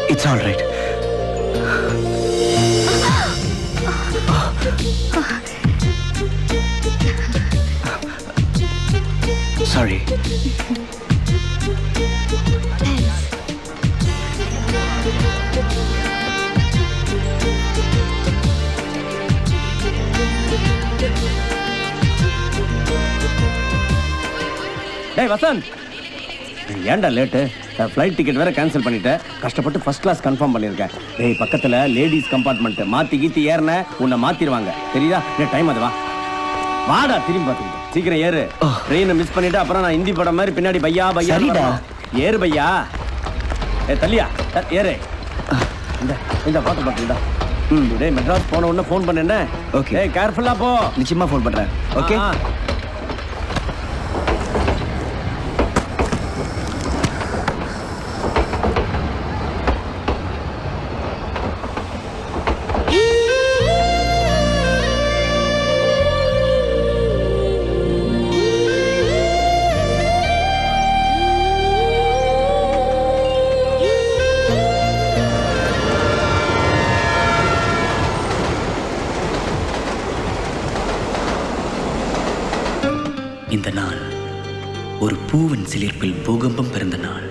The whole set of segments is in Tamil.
It's all right. Sorry. Hey, Vasant. ஏன்டா லேட்டு? ஃப்ளைட் டிக்கெட் வேற கேன்சல் பண்ணிட்டேன். கஷ்டப்பட்டு ஃபர்ஸ்ட் கிளாஸ் கன்ஃபார்ம் பண்ணியிருக்கேன். டேய் பக்கத்தில் லேடிஸ் கம்பார்ட்மெண்ட் மாற்றி கீத்தி ஏறின உன்னை மாற்றிடுவாங்க தெரியுதா? டைம் அது வா வாடா திரும்பி பார்த்துக்கிட்டு சீக்கிரம் ஏறு. ட்ரெயினை மிஸ் பண்ணிட்டு அப்புறம் நான் ஹிந்தி படம் மாதிரி பின்னாடி பையா பையா ஏறு பையா. தள்ளியா ஏறு. இந்த பார்த்து பார்த்துடா. டேய் மெட்ராஸ் போன உடனே ஃபோன் பண்ணேன். ஓகே கேர்ஃபுல்லாக போ. நிச்சயமாக ஃபோன் பண்ணுறேன். ஓகே இந்த நாள் ஒரு பூவின் சிலிர்ப்பில் பூகம்பம் பிறந்த நாள்.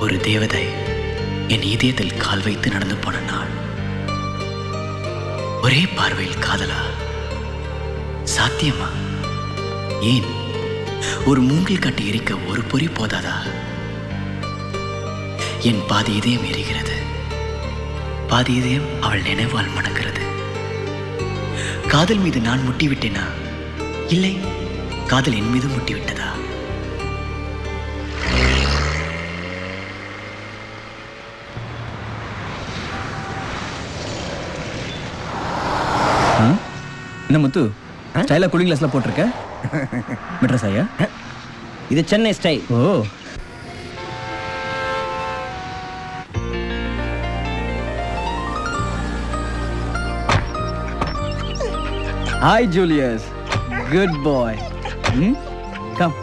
ஒரு தேவதை என் இதயத்தில் கால் வைத்து நடந்து போன நாள். ஒரே பார்வையில் காதலா? சாத்தியமா? ஏன் ஒரு மூங்கில் கட்டி எரிக்க ஒரு பொறி போதாதா? என் பாதி இதயம் எரிகிறது, பாதி இதயம் அவள் நினைவால் மணக்கிறது. காதல் மீது நான் முட்டிவிட்டேனா? இல்லை, காதல் என் மீது முட்டிவிட்டதா? என்ன முத்து ஸ்டைலா கூலிங் கிளாஸ்ல போட்டிருக்க? மெட்ராஸ் ஐயா, இது சென்னை ஸ்டைல். ஓ Hi, Julius. Good boy. Come.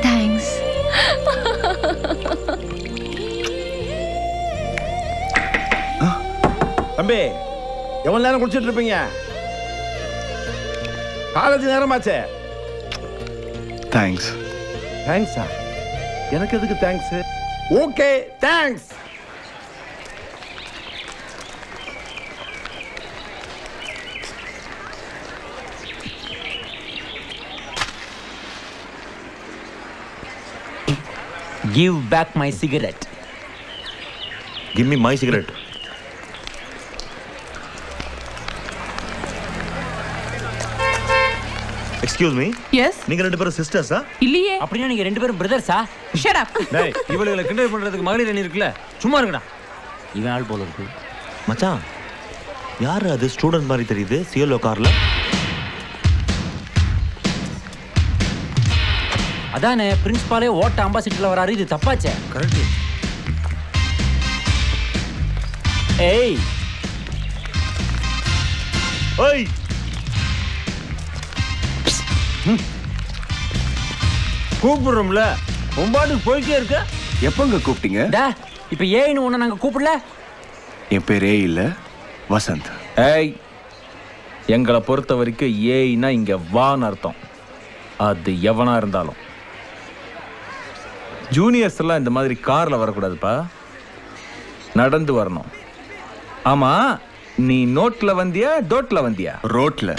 Thanks. தம்பி எவ்வளவு நேரம் குடிச்சிட்டு இருப்பீங்க? காலேஜ் நேரமாச்சே. தேங்க்ஸ். தேங்க்ஸா? எனக்கு எதுக்கு thanks? Okay thanks. Give back my cigarette. Give me my cigarette. Excuse me. Yes. நீங்க ரெண்டு பேரும் சிஸ்டர்ஸா? இல்லையே. அப்படினா நீங்க ரெண்டு பேரும் பிரதர்ஸா? Shut up. டேய், இவளுகளை கிண்டல் பண்றதுக்கு மகளிர் அணி இருக்குல? சும்மா இருங்கடா. இவன் ஆள் போல இருக்கு. மச்சான், யார் அது ஸ்டூடண்ட் மாதிரி தெரியுது சிஎல்ஓ கார்ல? அதானே பிரின்சிபாலே ஓட்ட அம்பாசிடர்ல வராரு. இது தப்பாச்சே. கரெக்ட். ஏய் ஓய், கூப்பிடுறோம்ல, உம்பாட்டுக்கு போயிட்டே இருக்க. எப்பங்க கூப்பிட்டீங்க? டா, இப்ப ஏன்னு உன்னை நாங்க கூப்பிடல. என் பேர் ஏ இல்ல, வசந்த். ஏய், எங்களை பொறுத்த வரைக்கும் ஏய்னா இங்க வான்னு அர்த்தம். அது எவனா இருந்தாலும். ஜூனியர்ஸ் எல்லாம் இந்த மாதிரி கார்ல வரக்கூடாதுப்பா, நடந்து வரணும். ஆமா, நீ நோட்ல வந்தியா டோட்ல வந்தியா? ரோட்ல.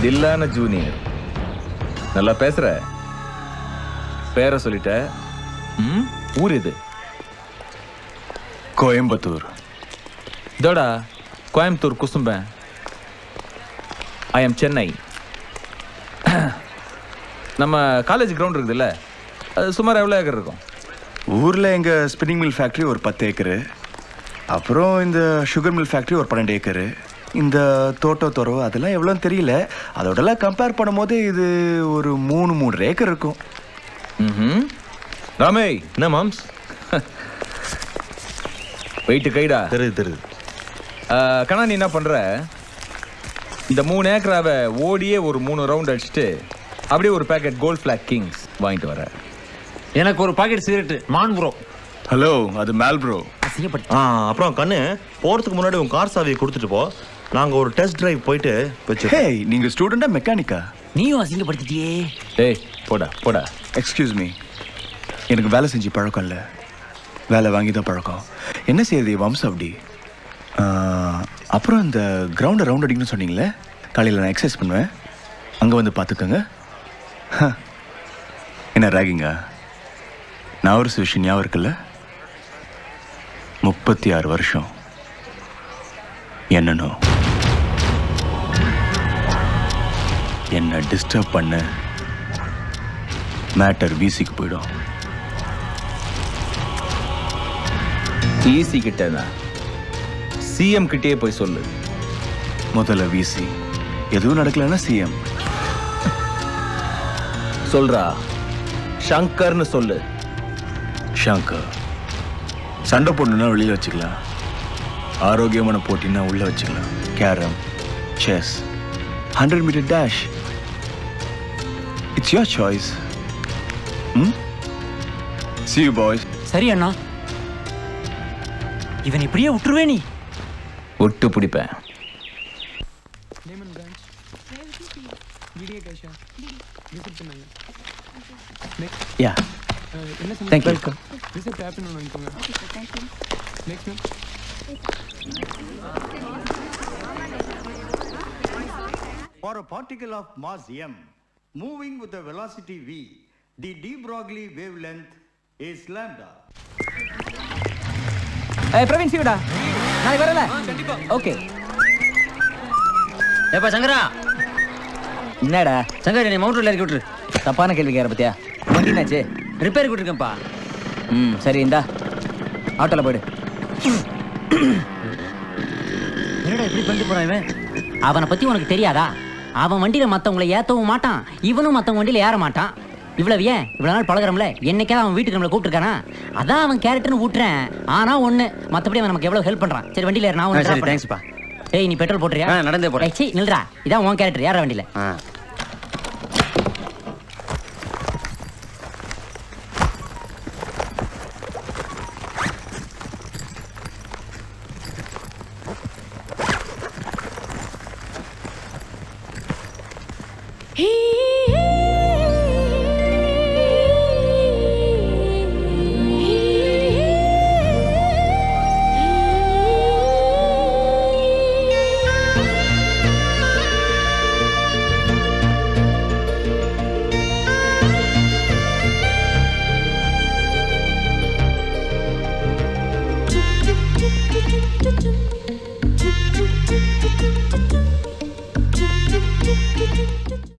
தில்லான ஜூனியர், நல்லா பேசுற. பேரை சொல்லிட்ட. ஊர் இது? கோயம்புத்தூர். இதோடா கோயம்புத்தூர் குசும்பேன். I am Chennai. நம்ம காலேஜ் கிரவுண்ட் இருக்குதுல்ல, அது சுமார் எவ்வளோ ஏக்கர் இருக்கும்? ஊரில் எங்கள் ஸ்பின்னிங் மில் ஃபேக்ட்ரி ஒரு 10 ஏக்கரு, அப்புறம் இந்த சுகர் மில் ஃபேக்ட்ரி ஒரு 12 ஏக்கரு. இந்த தோட்டம் துறவு அதெல்லாம் எவ்வளோன்னு தெரியல. அதோடலாம் கம்பேர் பண்ணும்போது இது ஒரு 3 ஏக்கர் இருக்கும். ராமே, என்ன மாம்ஸ்? வெயிட்டு கைடா. தெரியுது. கண்ணா, நீ என்ன பண்ணுற? இந்த 3 ஏக்கராவை ஓடியே ஒரு 3 ரவுண்ட் அடிச்சுட்டு அப்படியே ஒரு பேக்கெட் கோல்ட் ஃபிளாக் கிங்ஸ் வாங்கிட்டு வர. எனக்கு ஒரு பாக்கெட் சிகரெட் மான் ப்ரோ. ஹலோ, அது மேல் ப்ரோ. அப்புறம் கண்ணு போகிறதுக்கு முன்னாடி உன் கார் சாவியை கொடுத்துட்டு போ. நாங்கள் ஒரு டெஸ்ட் டிரைவ் போயிட்டு வச்சு. ஹே, நீங்கள் ஸ்டூடெண்டா மெக்கானிக்கா? நீயும் அசிங்கப்படுத்திட்டியே. ஏய் போடா போடா. எக்ஸ்கியூஸ் மீ, எனக்கு வேலை செஞ்சு பழக்கம் இல்லை, வேலை வாங்கி தான் பழக்கம். என்ன செய்யுது வம்சம் அப்படி? அப்புறம் இந்த கிரவுண்டை ரவுண்ட் அடிக்கணும்னு சொன்னீங்களே, காலையில் நான் எக்ஸசைஸ் பண்ணுவேன், அங்கே வந்து பார்த்துக்கோங்க. என்ன ராகிங்கா? நான் ஒரு விஷயம் ஞாபகம் இருக்குல்ல, 36 வருஷம் என்னனோ என்ன டிஸ்டர்ப் பண்ண மேட்டர் வீசிக்கு போயிடும். ஈசி கிட்ட சிஎம் கிட்டே போய் சொல்லு. முதல்ல வீசி, எதுவும் நடக்கலன்னா சிஎம் சொல்றா. சங்கர்னு சொல்லு. ஷங்கர். சண்டை போடணுன்னா வெளியில் வச்சுக்கலாம், ஆரோக்கியமான போட்டின்னா உள்ள வச்சுக்கலாம். Carrom, chess, 100 metre dash, it's your choice. See you boys. சரி அண்ணா, இவன் இப்படியே விட்டுருவே நீ? ஒட்டு பிடிப்பேன். Yeah. Thank you. Welcome. For a particle of mass m moving with a velocity v, the de Broglie wavelength is lambda. Praveen சிவடா, நாளைக்கு வரல? ஓகே. ஏப்பா சங்கரா. என்னடா சங்கரா, நீ மவுண்ட் ரோட்ல இறக்கி விட்டுரு. தப்பான கேள்வி கேட்குற பத்தியா? வண்டி என்னாச்சு? ரிப்பேர் விட்டுருக்கேன்ப்பா. சரி, இந்தா ஆட்டோல போயிடு. என்னடா இப்படி பண்ணிட்டு போறான் இவன்? அவனை பத்தி உனக்கு தெரியாதா? அவன் வண்டியில மத்தவங்களை ஏத்தவும் மாட்டான், இவனும் மத்தவங்க வண்டியில ஏற மாட்டான். இவ்வளவு ஏன் இவ்வளவு நாள் பழகிறோம்ல, என்னைக்காவது அவன் வீட்டுக்கு நம்மளை கூப்பிட்டுருக்கானா? அதான் அவன் கேரக்டர்னு விட்டுறேன். ஆனா ஒண்ணு, மத்தபடி அவன் நமக்கு எவ்வளவு ஹெல்ப் பண்றான். சரி வண்டியில ஏற. நான் தேங்க்ஸ்ப்பா. ஏய், நீ பெட்ரோல் போட்டுறியா? நடந்தே போறேன். நில்றா, இதான் உன் கேரக்டர். யார வண்டியில